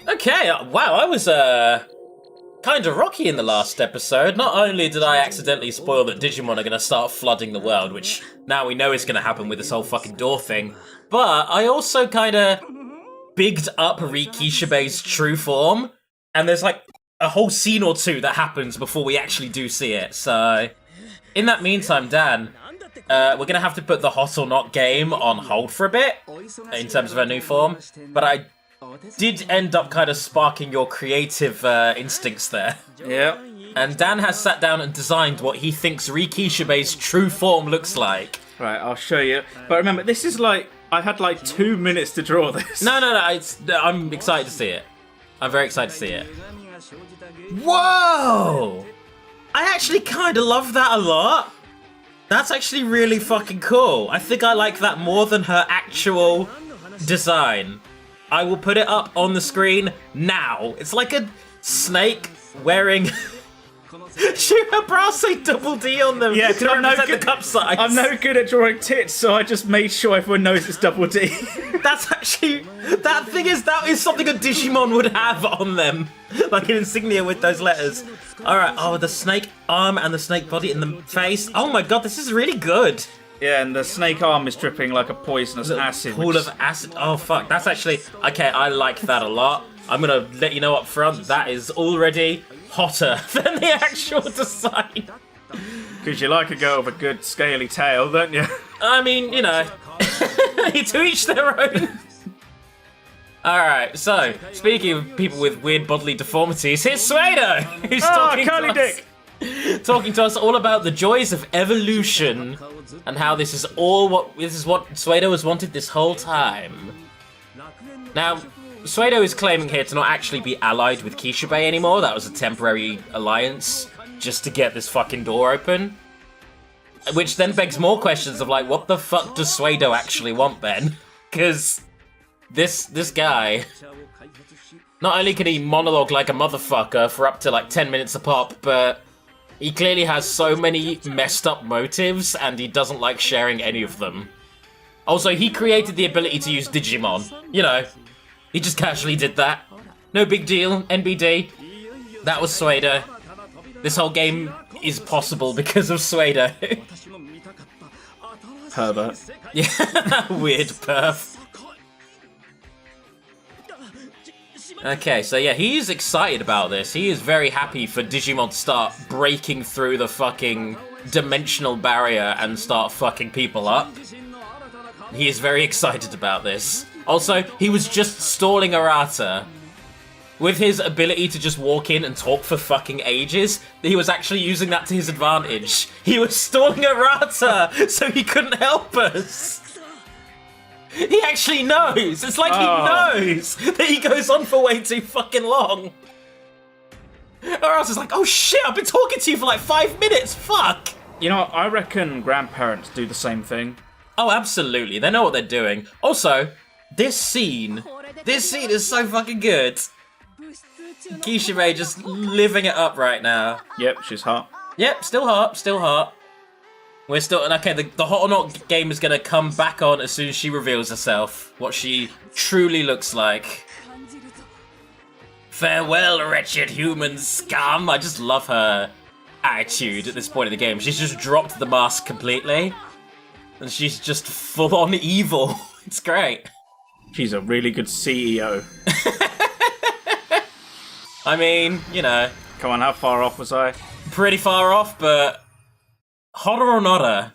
Okay, wow, I was kind of rocky in the last episode. Not only did I accidentally spoil that Digimon are going to start flooding the world, which now we know is going to happen with this whole fucking door thing, but I also kind of bigged up Rikishibe's true form, and there's like a whole scene or two that happens before we actually do see it. So, in that meantime, Dan, we're going to have to put the hot or not game on hold for a bit in terms of her new form, but I did end up kind of sparking your creative instincts there. Yeah. And Dan has sat down and designed what he thinks Rikishibe's true form looks like. Right, I'll show you. But remember, this is like, I had like 2 minutes to draw this. No, I'm excited to see it. I'm very excited to see it. Whoa! I actually kind of love that a lot. That's actually really fucking cool. I think I like that more than her actual design. I will put it up on the screen now. It's like a snake wearing... Shoot, her bras say double D on them. Yeah, to represent the cup size. I'm no good at drawing tits, so I just made sure everyone knows it's double D. That's actually... that is something a Digimon would have on them. Like an insignia with those letters. Alright, oh, the snake arm and the snake body in the face. Oh my god, this is really good. Yeah, and the snake arm is dripping like a poisonous acid. Pool of acid. Oh, fuck. That's actually... Okay, I like that a lot. I'm going to let you know up front, that is already hotter than the actual design. Because you like a girl with a good scaly tail, don't you? I mean, you know, to each their own. Alright, so, speaking of people with weird bodily deformities, here's Suedo, who's talking to us all about the joys of evolution and how this is what Suedo has wanted this whole time. Now, Suedo is claiming here to not actually be allied with Kishibe anymore. That was a temporary alliance just to get this fucking door open. Which then begs more questions of like, what the fuck does Suedo actually want then? Because this guy, not only can he monologue like a motherfucker for up to like 10 minutes a pop, but he clearly has so many messed up motives and he doesn't like sharing any of them. Also, he created the ability to use Digimon. You know, he just casually did that. No big deal, NBD. That was Suedo. This whole game is possible because of Suedo. Herbert. Yeah, weird perf. Okay, so yeah, he's excited about this. He is very happy for Digimon to start breaking through the fucking dimensional barrier and start fucking people up. He is very excited about this. Also, he was just stalling Arata. With his ability to just walk in and talk for fucking ages, he was actually using that to his advantage. He was stalling Arata so he couldn't help us. He actually knows. It's like he knows that he goes on for way too fucking long. Arata's like, oh shit, I've been talking to you for like 5 minutes, fuck. You know what, I reckon grandparents do the same thing. Oh, absolutely. They know what they're doing. Also, this scene is so fucking good. Kishibe just living it up right now. Yep, she's hot. Yep, still hot. We're still... Okay, the hot or not game is going to come back on as soon as she reveals herself. What she truly looks like. Farewell, wretched human scum. I just love her attitude at this point in the game. She's just dropped the mask completely. And she's just full-on evil. It's great. She's a really good CEO. I mean, you know... Come on, how far off was I? Pretty far off, but... Hotter or notter?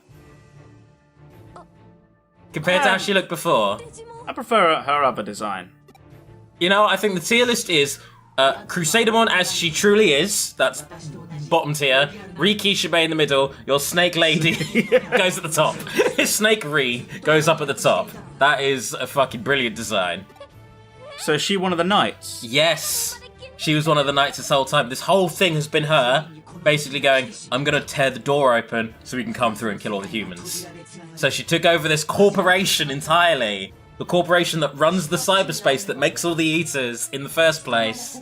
Compared to how she looked before. I prefer her other design. You know, I think the tier list is... Crusademon as she truly is. That's bottom tier. Rikishibe in the middle. Your Snake Lady goes at the top. Snake Ri goes up at the top. That is a fucking brilliant design. So is she one of the knights? Yes. She was one of the knights this whole time. This whole thing has been her basically going, I'm going to tear the door open so we can come through and kill all the humans. So she took over this corporation entirely. The corporation that runs the cyberspace that makes all the eaters in the first place.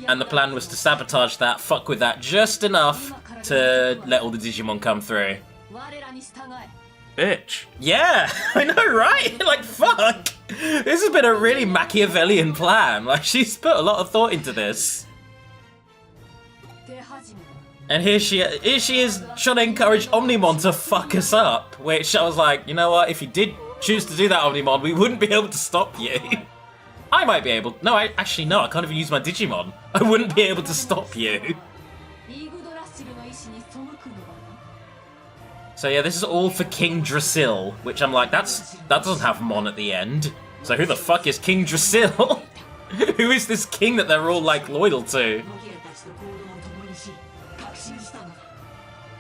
And the plan was to sabotage that, fuck with that just enough to let all the Digimon come through. Bitch. Yeah, I know, right? Like, fuck. This has been a really Machiavellian plan. Like, she's put a lot of thought into this. And here she is trying to encourage Omnimon to fuck us up. Which I was like, you know what? If you did choose to do that, Omnimon, we wouldn't be able to stop you. I might be able... No, actually, no. I can't even use my Digimon. I wouldn't be able to stop you. So yeah, this is all for King Drasil, which I'm like, that doesn't have Mon at the end. So who the fuck is King Drasil? Who is this king that they're all, like, loyal to?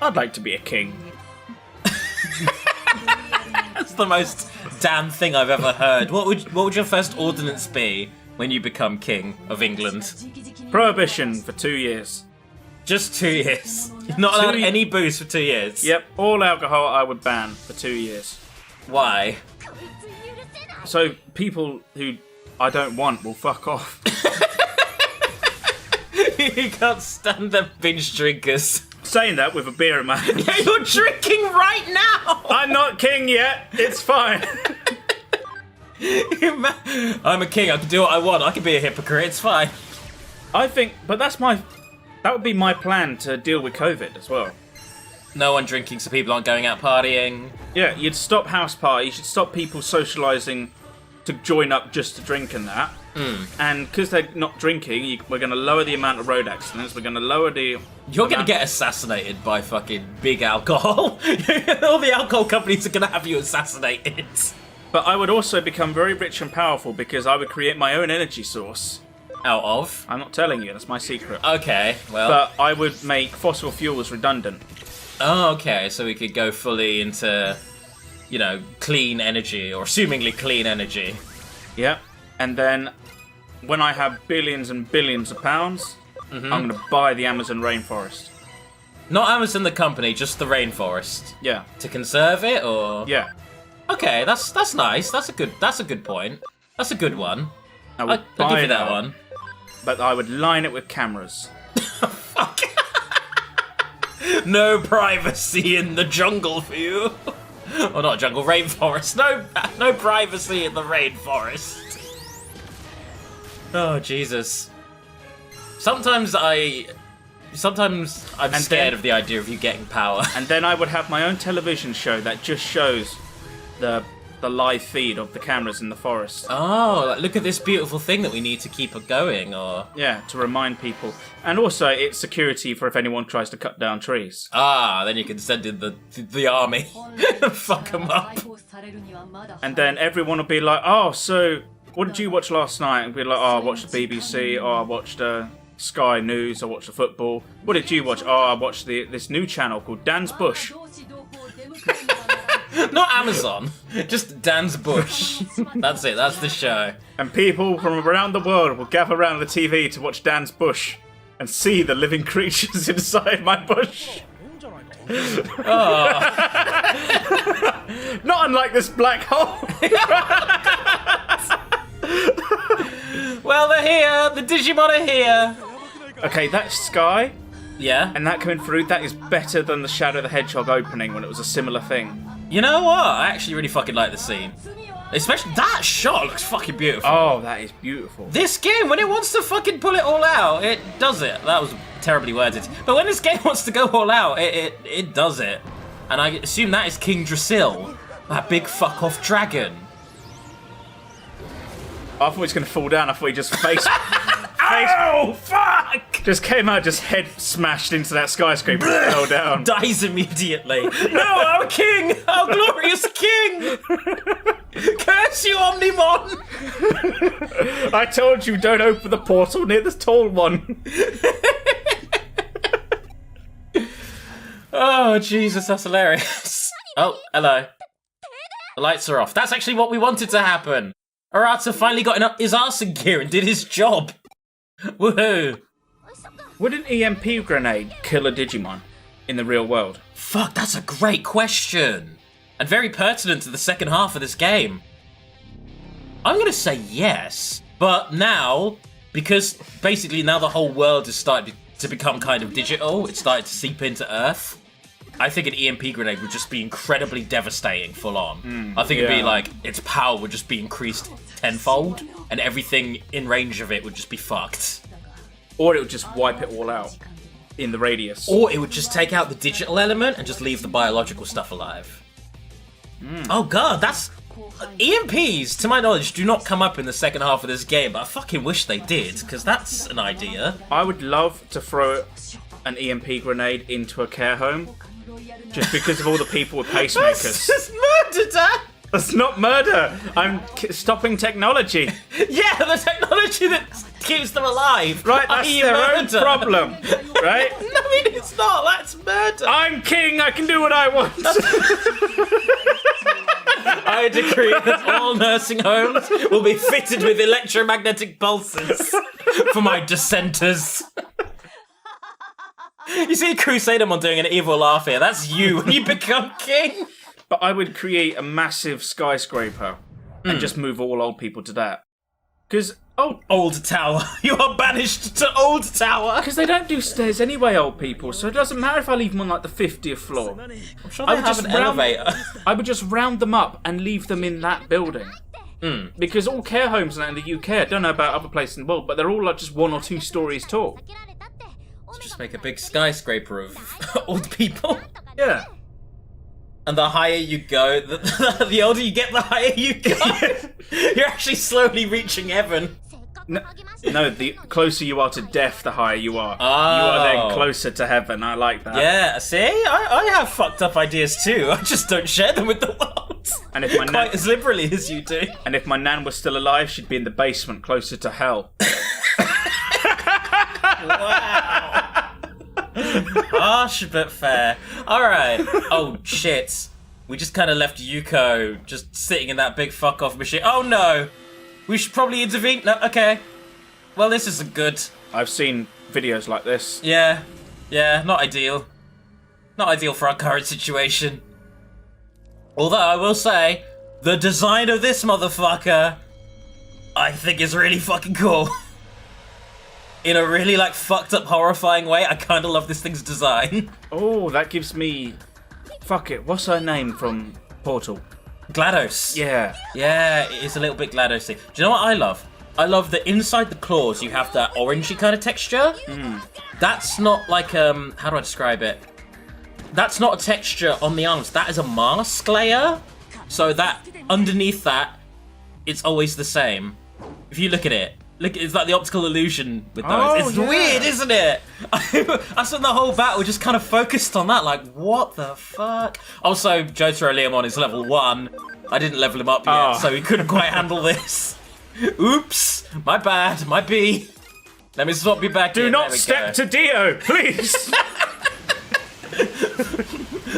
I'd like to be a king. That's the most damn thing I've ever heard. What would your first ordinance be when you become king of England? Prohibition for 2 years. Just 2 years. You're not allowed any booze for 2 years. Yep, all alcohol I would ban for 2 years. Why? So people who I don't want will fuck off. You can't stand them binge drinkers. Saying that with a beer in my hand. Yeah, you're drinking right now! I'm not king yet, it's fine. I'm a king, I can do what I want, I can be a hypocrite, it's fine. I think, but that would be my plan to deal with COVID as well. No one drinking so people aren't going out partying. Yeah, you'd stop house parties, you'd stop people socialising to join up just to drink and that. And because they're not drinking, we're going to lower the amount of road accidents, we're going to lower the... You're going to get assassinated by fucking big alcohol. All the alcohol companies are going to have you assassinated. But I would also become very rich and powerful because I would create my own energy source. Out of? I'm not telling you, that's my secret. Okay, well... But I would make fossil fuels redundant. Oh, okay, so we could go fully into, you know, clean energy, or assumingly clean energy. Yeah, and then when I have billions and billions of pounds, I'm going to buy the Amazon rainforest. Not Amazon the company, just the rainforest. Yeah. To conserve it, or? Yeah. Okay, that's nice. That's a good point. That's a good one. I'll give you that one. But I would line it with cameras. Fuck. No privacy in the jungle for you. Or not jungle, rainforest. No privacy in the rainforest. Oh, Jesus. Sometimes I'm scared of the idea of you getting power. And then I would have my own television show that just shows the live feed of the cameras in the forest. Oh, like, look at this beautiful thing that we need to keep it going, or... Yeah, to remind people. And also, it's security for if anyone tries to cut down trees. Ah, then you can send in the army. Fuck them up. And then everyone will be like, oh, so, what did you watch last night? And be like, oh, I watched the BBC, oh, I watched Sky News, I watched the football. What did you watch? Oh, I watched this new channel called Dan's Bush. Not Amazon, just Dan's Bush. That's it, that's the show. And people from around the world will gather around the TV to watch Dan's Bush and see the living creatures inside my bush. Oh. Not unlike this black hole. Well, they're here. The Digimon are here. Okay, that's Sky. Yeah. And that coming through, that is better than the Shadow the Hedgehog opening when it was a similar thing. You know what? I actually really fucking like the scene. Especially that shot looks fucking beautiful. Oh, that is beautiful. This game, when it wants to fucking pull it all out, it does it. That was terribly worded. But when this game wants to go all out, it does it. And I assume that is King Drasil, that big fuck off dragon. I thought he was going to fall down. I thought he just face... Oh, fuck! Just came out, just head smashed into that skyscraper and fell down. Dies immediately. No, our king! Our glorious king! Curse you, Omnimon! I told you, don't open the portal near this tall one. Oh, Jesus, that's hilarious. Oh, hello. The lights are off. That's actually what we wanted to happen. Arata finally got his arse in gear and did his job. Woohoo! Would an EMP grenade kill a Digimon in the real world? Fuck, that's a great question. And very pertinent to the second half of this game. I'm gonna say yes. But now, because basically now the whole world has started to become kind of digital, it's started to seep into Earth. I think an EMP grenade would just be incredibly devastating, full on. I think it'd be like, its power would just be increased tenfold, and everything in range of it would just be fucked. Or it would just wipe it all out in the radius. Or it would just take out the digital element and just leave the biological stuff alive. Oh god, that's... EMPs, to my knowledge, do not come up in the second half of this game, but I fucking wish they did, because that's an idea. I would love to throw an EMP grenade into a care home, just because of all the people with pacemakers. That's just murder, Dad! That's not murder! I'm stopping technology. Yeah, the technology that keeps them alive. Right, that's their own problem, right? No, I mean, it's not. That's murder. I'm king, I can do what I want. I decree that all nursing homes will be fitted with electromagnetic pulses for my dissenters. You see Crusadermon doing an evil laugh here. That's you when you become king. But I would create a massive skyscraper and just move all old people to that. Because, Old Tower. You are banished to Old Tower. Because they don't do stairs anyway, old people, so it doesn't matter if I leave them on like the 50th floor. I'm sure they have an elevator. I would just round them up and leave them in that building. Because all care homes now in the UK, I don't know about other places in the world, but they're all like just 1 or 2 stories tall. Just make a big skyscraper of old people. Yeah. And the higher you go, the older you get, the higher you go. You're actually slowly reaching heaven. No, the closer you are to death, the higher you are. Oh. You are then closer to heaven. I like that. Yeah, see? I have fucked up ideas too. I just don't share them with the world. And if my Quite as liberally as you do. And if my nan was still alive, she'd be in the basement, closer to hell. Wow. Harsh but fair. Alright. Oh shit. We just kind of left Yuko just sitting in that big fuck off machine. Oh no. We should probably intervene. No, okay. Well, this isn't good. I've seen videos like this. Yeah. Yeah, not ideal. Not ideal for our current situation. Although I will say, the design of this motherfucker, I think is really fucking cool. In a really, like, fucked up, horrifying way, I kind of love this thing's design. Oh, that gives me... Fuck it, what's her name from Portal? GLaDOS. Yeah. Yeah, it is a little bit GLaDOS-y. Do you know what I love? I love that inside the claws you have that orangey kind of texture. That's not like, how do I describe it? That's not a texture on the arms. That is a mask layer. So that, underneath that, it's always the same. If you look at it, it's like the optical illusion with those. Oh, it's yeah. weird, isn't it? I spent the whole battle just kind of focused on that, like, what the fuck? Also, Jotaro Leomon is level 1. I didn't level him up yet, so he couldn't quite handle this. Oops, my bad, my B. Let me swap you back Do in. not step to Dio, please!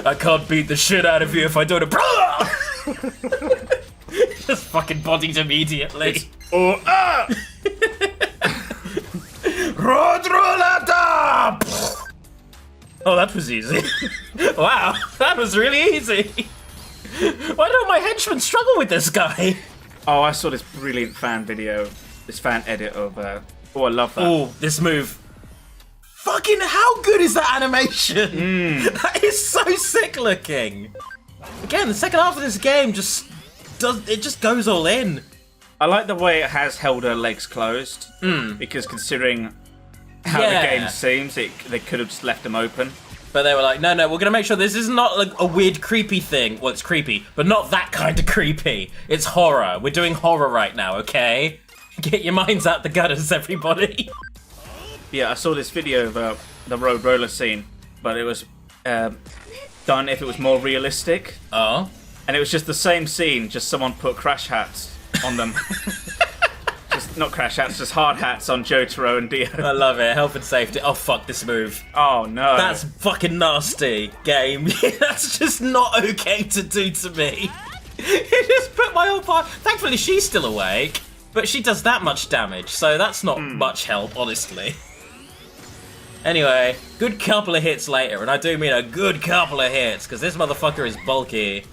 I can't beat the shit out of you if I don't... Just fucking bodied immediately. Or Road roulette! Oh, that was easy. Wow, that was really easy. Why don't my henchmen struggle with this guy? Oh, I saw this brilliant fan video, this fan edit of... oh, I love that. Oh, this move. Fucking how good is that animation? That is so sick looking. Again, the second half of this game just goes all in. I like the way it has held her legs closed, because considering how the game seems, they could have just left them open. But they were like, no, we're gonna make sure this is not like a weird, creepy thing. Well, it's creepy, but not that kind of creepy. It's horror. We're doing horror right now, okay? Get your minds out the gutters, everybody. Yeah, I saw this video of the road roller scene, but it was done if it was more realistic. Oh? And it was just the same scene, just someone put crash hats on them. Just not crash hats, just hard hats on Jotaro and Dio. I love it. Health and safety. Oh, fuck this move. Oh, no. That's fucking nasty, game. That's just not okay to do to me. You just put my whole part... Thankfully, she's still awake, but she does that much damage, so that's not much help, honestly. Anyway, good couple of hits later, and I do mean a good couple of hits, because this motherfucker is bulky.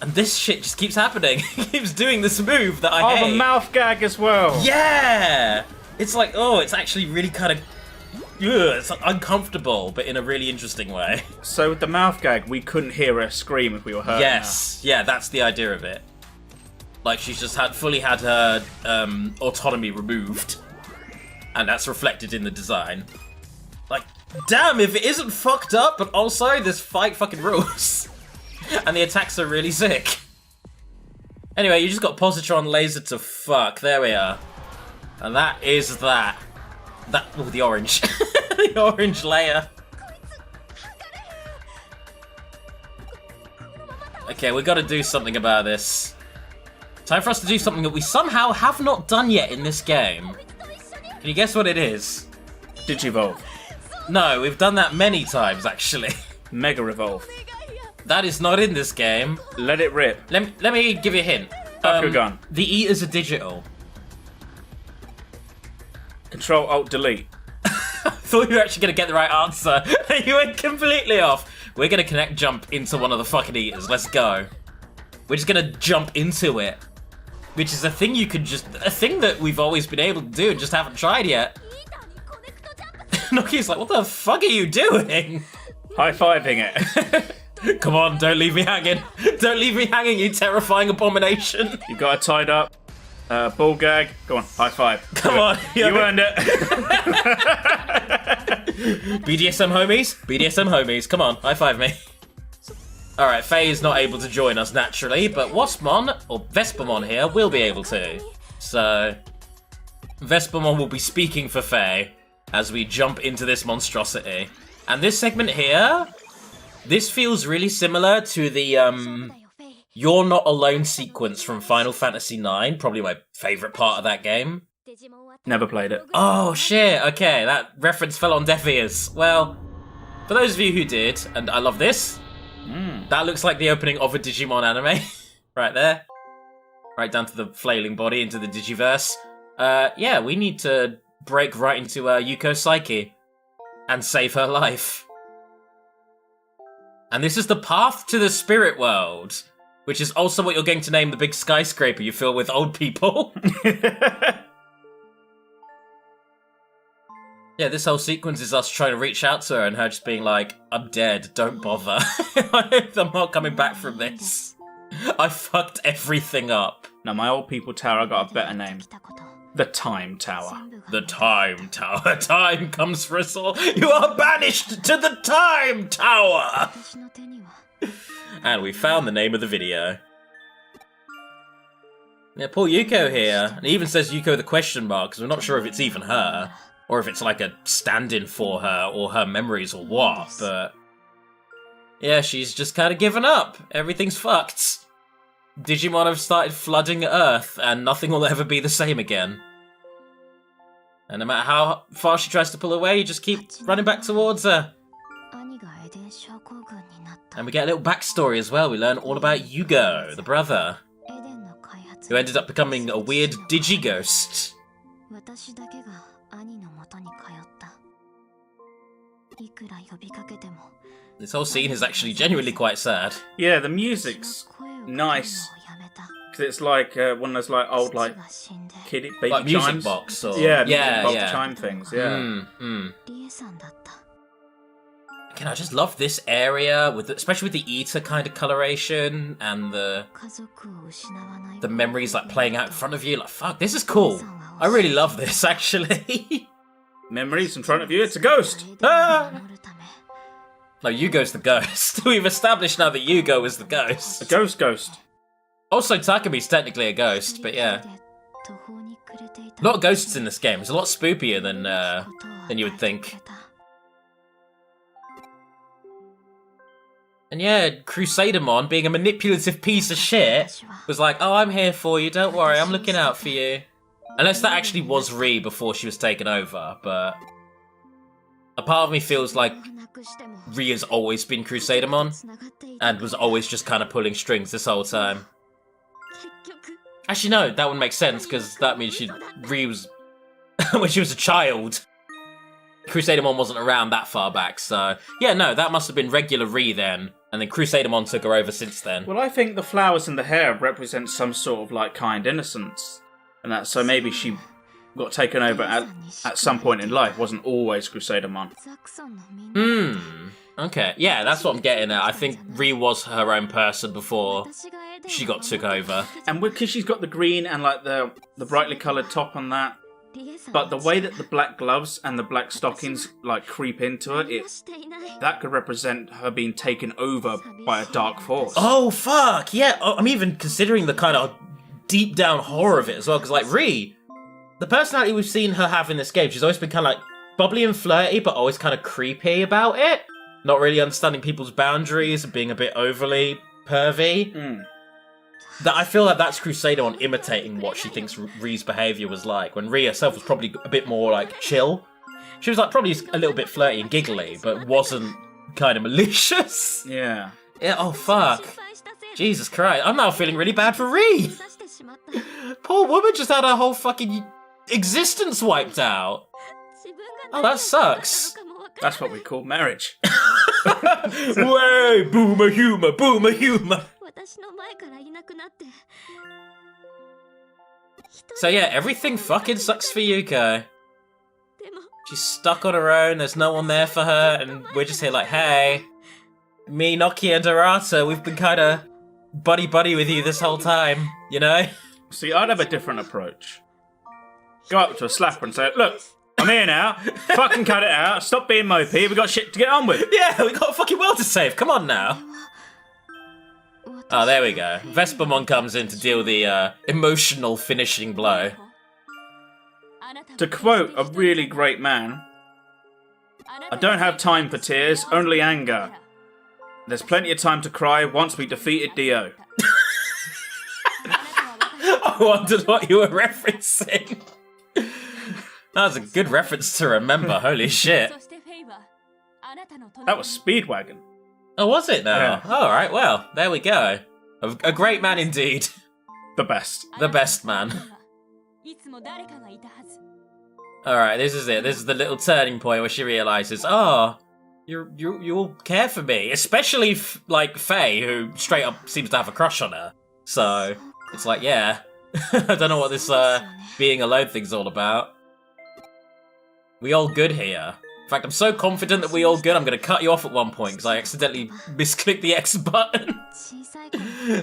And this shit just keeps happening. He keeps doing this move that I hate. Oh, the mouth gag as well. Yeah! It's like, oh, it's actually really kind of it's like uncomfortable, but in a really interesting way. So with the mouth gag, we couldn't hear her scream if we were hurt. Yes, yeah, that's the idea of it. Like she's just fully had her autonomy removed, and that's reflected in the design. Like, damn, if it isn't fucked up, but also this fight fucking rules, and the attacks are really sick. Anyway, you just got positron laser to fuck. There we are, and that is that. The orange, the orange layer. Okay, we got to do something about this. Time for us to do something that we somehow have not done yet in this game. Can you guess what it is? Digivolve. No, we've done that many times, actually. Mega Revolve. That is not in this game. Let it rip. Let me give you a hint. Bakugan. The Eaters are digital. Control Alt Delete. I thought you were actually going to get the right answer. You went completely off. We're going to connect jump into one of the fucking Eaters. Let's go. We're just going to jump into it. Which is a thing a thing that we've always been able to do and just haven't tried yet. Nokia's like, what the fuck are you doing? High-fiving it. Come on, don't leave me hanging. Don't leave me hanging, you terrifying abomination. You got it tied up. Ball gag. Go on, high five. Come on. You earned it. BDSM homies? BDSM homies. Come on, high five me. Alright, Faye is not able to join us naturally, but Waspmon, or Vespamon here, will be able to. So, Vespamon will be speaking for Faye as we jump into this monstrosity. And this segment here, this feels really similar to the, You're Not Alone sequence from Final Fantasy IX, probably my favourite part of that game. Never played it. Oh shit, okay, that reference fell on deaf ears. Well, for those of you who did, and I love this, that looks like the opening of a Digimon anime. Right there. Right down to the flailing body into the Digiverse. Yeah, we need to break right into Yuko's psyche and save her life. And this is the path to the spirit world, which is also what you're going to name the big skyscraper you fill with old people. Yeah, this whole sequence is us trying to reach out to her and her just being like, I'm dead, don't bother. I'm not coming back from this. I fucked everything up. Now, my old people tower got a better name. The Time Tower. The Time Tower. Time comes for us all. You are banished to the Time Tower! And we found the name of the video. Yeah, poor Yuko here. And it even says Yuko the question mark, because we're not sure if it's even her. Or if it's like a stand-in for her, or her memories, or what, but... yeah, she's just kind of given up. Everything's fucked. Digimon have started flooding Earth, and nothing will ever be the same again. And no matter how far she tries to pull away, you just keep running back towards her. And we get a little backstory as well. We learn all about Yugo, the brother, who ended up becoming a weird Digighost. This whole scene is actually genuinely quite sad. Yeah, the music's nice. Because it's like one of those like old like kiddie baby like chimes. music box or... yeah, yeah, box yeah. chime things, yeah. Again, I just love this area, with especially with the Eater kind of coloration and the memories like playing out in front of you. Like, fuck, this is cool. I really love this, actually. Memories in front of you, it's a ghost! Ah! No, Yugo's the ghost. We've established now that Yugo is the ghost. A ghost. Also, Takami's technically a ghost, but yeah. A lot of ghosts in this game. It's a lot spookier than you would think. And yeah, Crusadermon, being a manipulative piece of shit, was like, oh, I'm here for you, don't worry, I'm looking out for you. Unless that actually was Ri before she was taken over, but... a part of me feels like Ri has always been Crusadermon, and was always just kind of pulling strings this whole time. Actually, no, that would make sense, because that means Ri was... when she was a child. Crusadermon wasn't around that far back, so... yeah, no, that must have been regular Ri then, and then Crusadermon took her over since then. Well, I think the flowers in the hair represent some sort of, like, kind innocence. And that, so maybe she got taken over at some point in life. It wasn't always Crusadermon. Okay. Yeah, that's what I'm getting at. I think Ri was her own person before she got took over. And because she's got the green and like the brightly coloured top on that, but the way that the black gloves and the black stockings like creep into it, that could represent her being taken over by a dark force. Oh, fuck! Yeah, I'm even considering the kind of deep down horror of it as well, because like Ri, the personality we've seen her have in this game, she's always been kind of like bubbly and flirty, but always kind of creepy about it. Not really understanding people's boundaries and being a bit overly pervy. That I feel like that's Crusader imitating what she thinks Ri's behaviour was like, when Ri herself was probably a bit more like chill. She was like probably a little bit flirty and giggly, but wasn't kind of malicious. Yeah. Yeah. Oh fuck. Jesus Christ. I'm now feeling really bad for Ri. Poor woman just had her whole fucking existence wiped out. Oh, that sucks. That's what we call marriage. Way, boomer humor, boomer humor. So yeah, everything fucking sucks for Yuko. She's stuck on her own, there's no one there for her, and we're just here like, hey, me, Nokia, and Arata, we've been kind of buddy-buddy with you this whole time, you know? See, I'd have a different approach. Go up to a slapper and say, look, I'm here now, fucking cut it out, stop being mopey, we got shit to get on with. Yeah, we got a fucking world to save, come on now. Oh, there we go. Vespermon comes in to deal the emotional finishing blow. To quote a really great man, I don't have time for tears, only anger. There's plenty of time to cry once we defeated Dio. I wondered what you were referencing. That was a good reference to remember, holy shit. That was Speedwagon. Oh, was it now? Yeah. Oh, alright, well, there we go. A great man indeed. The best. The best man. Alright, this is it. This is the little turning point where she realises, oh, you all care for me. Especially, like, Faye, who straight up seems to have a crush on her. So, it's like, yeah. I don't know what this being alone thing's all about. We all good here. In fact, I'm so confident that we all good, I'm going to cut you off at one point because I accidentally misclicked the X button.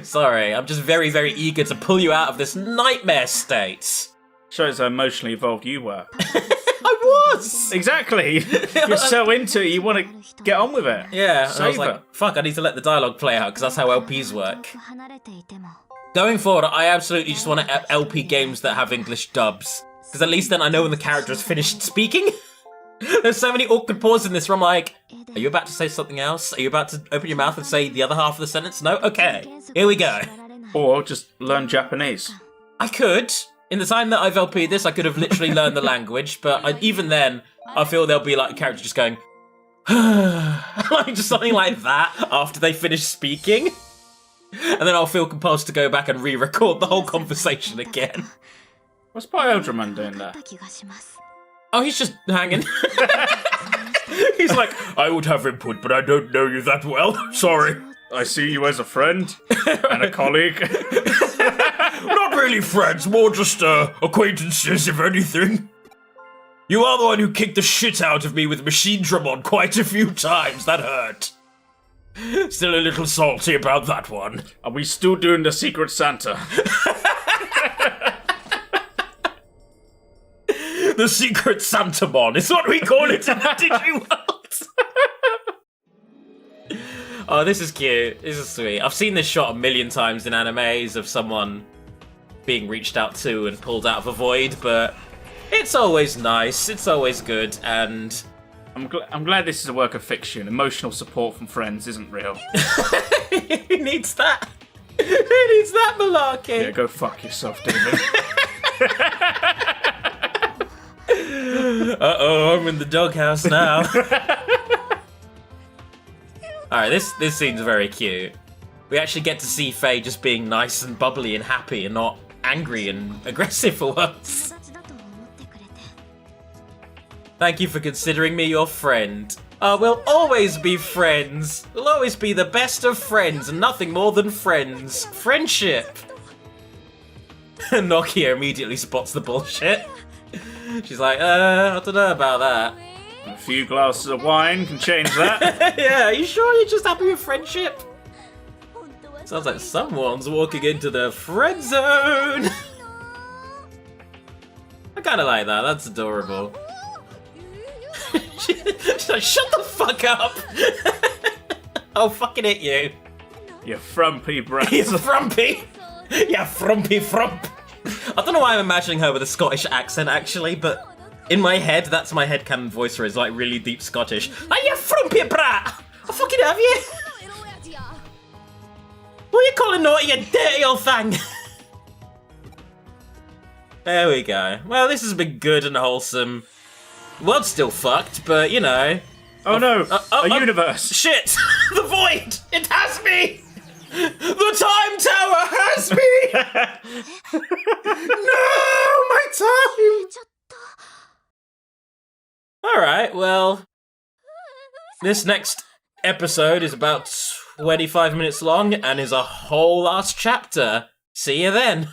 Sorry, I'm just very, very eager to pull you out of this nightmare state. Shows how emotionally involved you were. I was! Exactly! You're so into it, you want to get on with it. Yeah, and I was Savor. like, fuck, I need to let the dialogue play out because that's how LPs work. Going forward, I absolutely just want LP games that have English dubs. Because at least then I know when the character has finished speaking. There's so many awkward pauses in this where I'm like, are you about to say something else? Are you about to open your mouth and say the other half of the sentence? No? Okay. Here we go. Or just learn Japanese. I could. In the time that I've LP'd this, I could have literally learned the language, but even then, I feel there'll be like a character just going, like just something like that after they finish speaking. And then I'll feel compulsed to go back and re-record the whole conversation again. What's Biodraman doing there? Oh, he's just hanging. He's like, I would have input, but I don't know you that well. Sorry. I see you as a friend and a colleague. Not really friends, more just acquaintances, if anything. You are the one who kicked the shit out of me with Machine Dramon quite a few times. That hurt. Still a little salty about that one. Are we still doing the Secret Santa? The Secret Santamon is what we call it in the Digiworld. Oh, this is cute. This is sweet. I've seen this shot a million times in animes of someone being reached out to and pulled out of a void, but it's always nice. It's always good, and I'm glad this is a work of fiction. Emotional support from friends isn't real. Who needs that? Who needs that malarkey? Yeah, go fuck yourself, David. Uh-oh, I'm in the doghouse now. Alright, this scene's very cute. We actually get to see Faye just being nice and bubbly and happy and not angry and aggressive for once. Thank you for considering me your friend. We'll always be friends. We'll always be the best of friends and nothing more than friends. Friendship. Nokia immediately spots the bullshit. She's like, I don't know about that. A few glasses of wine can change that. Yeah, are you sure you're just happy with friendship? Sounds like someone's walking into the friend zone. I kind of like that. That's adorable. She's like, shut the fuck up. I'll fucking hit you. You frumpy brat. You frumpy. You frumpy frump. I don't know why I'm imagining her with a Scottish accent, actually, but in my head, that's my headcanon voice for her. It's like really deep Scottish. Like, you frumpy brat. I'll fucking have you. What are you calling naughty, you dirty old thing? There we go. Well, this has been good and wholesome. World's still fucked, but you know. Oh no! A universe! Shit! The void! It has me! The time tower has me! No! My time! Alright, well. This next episode is about 25 minutes long and is a whole last chapter. See you then.